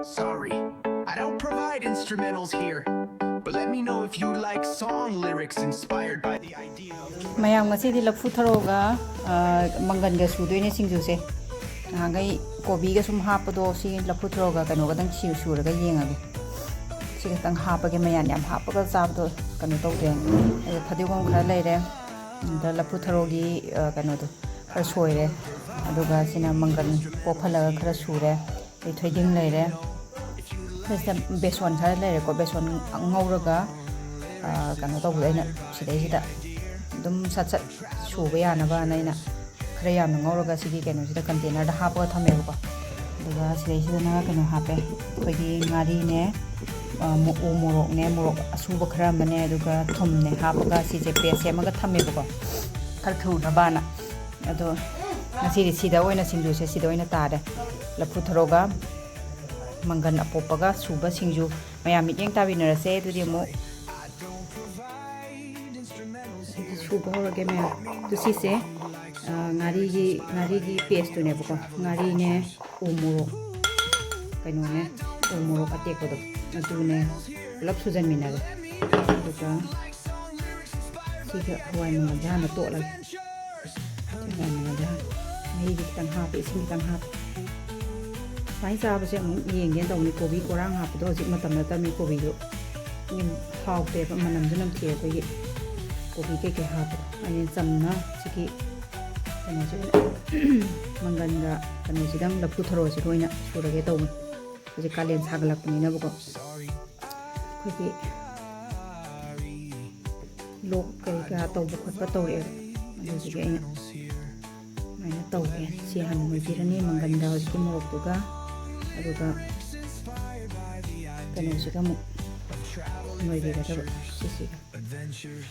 Sorry, I don't provide instrumentals here, but let me know if you like song lyrics inspired by the idea of mayam ngasi di Lafutharo ga manggal ga sudoi ne singju se ngai kobi ga sum hapado si Lafutharo ga kano ga dang chiu sura ga yenga ge si ga tang hapa ge mayan yam hapa ga sab do kano to de phadi gom khara lai re da Lafutharo gi kano do khara soi re aduga sina manggal po phala ga khara sure e thoiding lai re Mr. Beson khara lai re ko beson ngaura ga kano to bu aina sidai sida dum sat sat suba yana ba naina khara yam ngaura sigi keno sida container da hapa thame ba daga sidai sida na keno hape khoigi ngari ne morok ne morok asuba khara mane daga thum ne hapa ga si je pe se maga thame ba khar thu na bana ado ngasi sida oina singju se sida oina tare Lafutharo ga manggal apopaga suba singju mayam miteng tabinara se dudi mo suba horage me to si se ngari gi paste to ne bako ngari ne umuro kaino ne umuro atek ko adu ne lap sujan minare to ka si ga hawai ma jana to la jana da mai gi tang ha pe sin tang ha sai sa ba se yeng gen dong ni kobi korang ha do ji matam na tam ni kobi do ni hau pe ba manam junam thie ko gi kobi ke ha ani chamna siki kano se manggal ga kano sidang Lafutharo se roina sura ge taw ji kalen saglak ni na bako ko ki lok ke ga taw bu khat pa taw re ani ji ge ina mai na taw ge si han mo ji rani manggal ga ji mo to ga aduga kano se ga mo noi ge ga taw si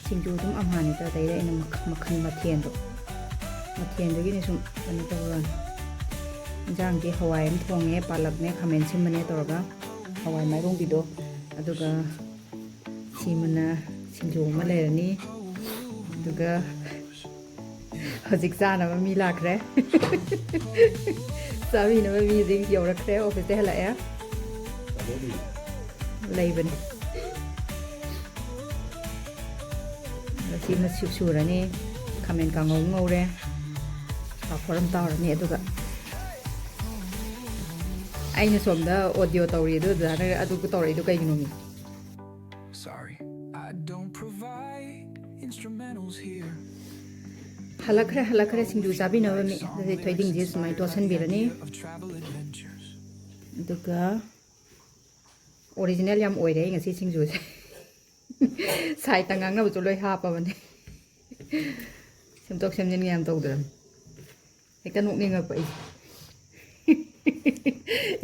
singju dum amhani ta dai ina makhan mathen do mathen do gi ni sum ani to ran jang ge hawai am thonge palak ne khamen sim mane to ga hawai mai rong bi do aduga simana singju ma le ni aduga hajik sana ma mi lakre sabi na ma mi jing yo rakre office hala ya leiben Sina sura ni kamen ka ngau re pa forum taw ni aduga aina somda audio tawri do da adu ko tawri do kai ginomi Sorry, I don't provide instrumentals here. halakre singju sabi na mi de trading jis mai to san birani aduga original yam oire ngasi singju sai tangang na bu loi ha pa bane semtok semjen ngam tau dram ekta nuk ninga pa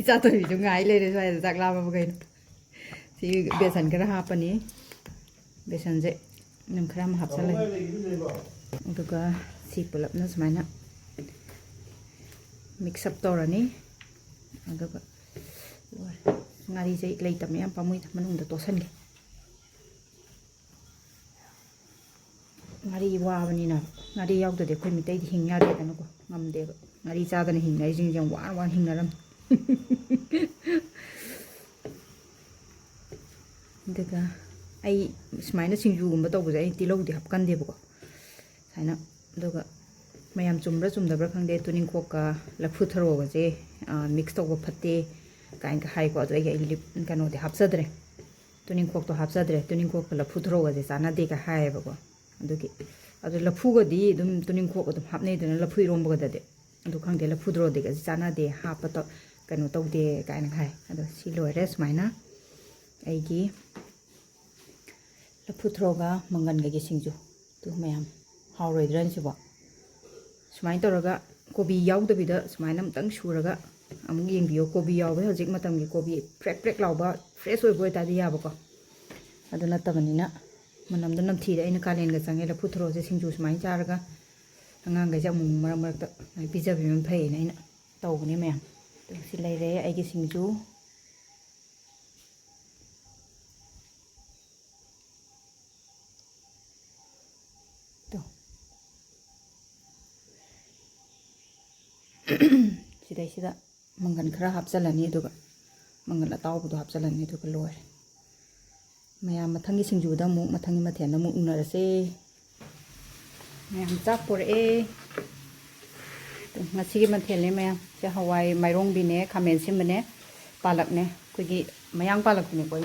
icha to bi ngai le re sai jak la ba gai si besan kara ha pa ni besan je nam khram hap sa le aduga si pulap na smaina mix up torani aduga ngari je lei tam yam pamui manung da to san ge ngari wabani na ngari yaw de khoi mitai di hing ya de na ko ngam de ngari cha da hing nai jing jang wan hing naram daga ai smaina singju gumba to bujai ti lo di hap kan de ko saina daga mayam chumra chumdabra khangde tuning khok ka Lafutharo ga je mix to go phatte kain ka hai ko do ai lip kano de hapsadre tuning khok to hapsadre tuning khok ka Lafutharo ga je chana de ka hai ba ko adugi adu lafu ga di dum tuning khok dum hapnei dun lafu irom ba da de adu khangde Lafutharo de ga chana de hapa to kano to de kain khai adu si loire smaina ai gi Lafutharo ga manggal ga gi singju tu mayam hawroi dran si ba smain to raga kobi yaw da bi da smaina mtang suraga amung yeng biyo kobi yaw ba hojik matam gi kobi prek law ba fresh oi boy ta di ya ba ko adu na tabani na manam da nam thi da ina kalen ga change Lafutharo je singju smain charaga angang ga jamung marak ta ai pizza bi men phai na ina taw ni mayam to si lai re ai gi singju sida manggal khara hapsalani aduga manggal atawbudo hapjalani aduga loire mayam mathangi singjuda mu mathangi mathena mu unarase mayam chak pore ngasigi mathele mayam se hawai mairong bine khamen simbane palak ne kugi mayang palak ne koi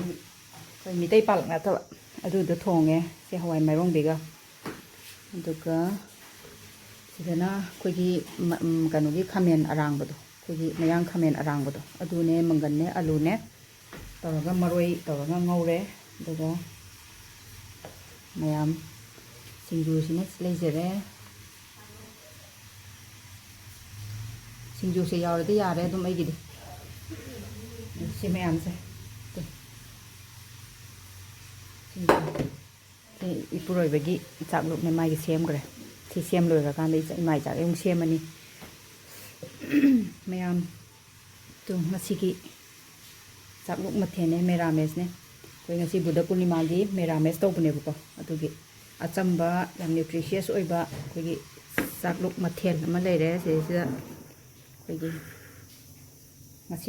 mitei palak na ta aduda thonge se hawai mairong biga aduga sidana kugi kanogi khamen arangbodo kugi mayang khamen arangbodo adune manggal ne alu ne tawraga maroi tawraga ngaure aduga mayam singju sine leijere singju se yaurade yare adum aigidi si mayam se ipuroi bagi chakluk ne mai sem gre si sem loira kan dei mai chak yung sem ani mayam tu ngasigi chakluk mathene merames ne koi ngasi buddha purnima gi merames tobune buko adugi achamba yam nutritious oiba koi chakluk mathel ama leire se koi ngasi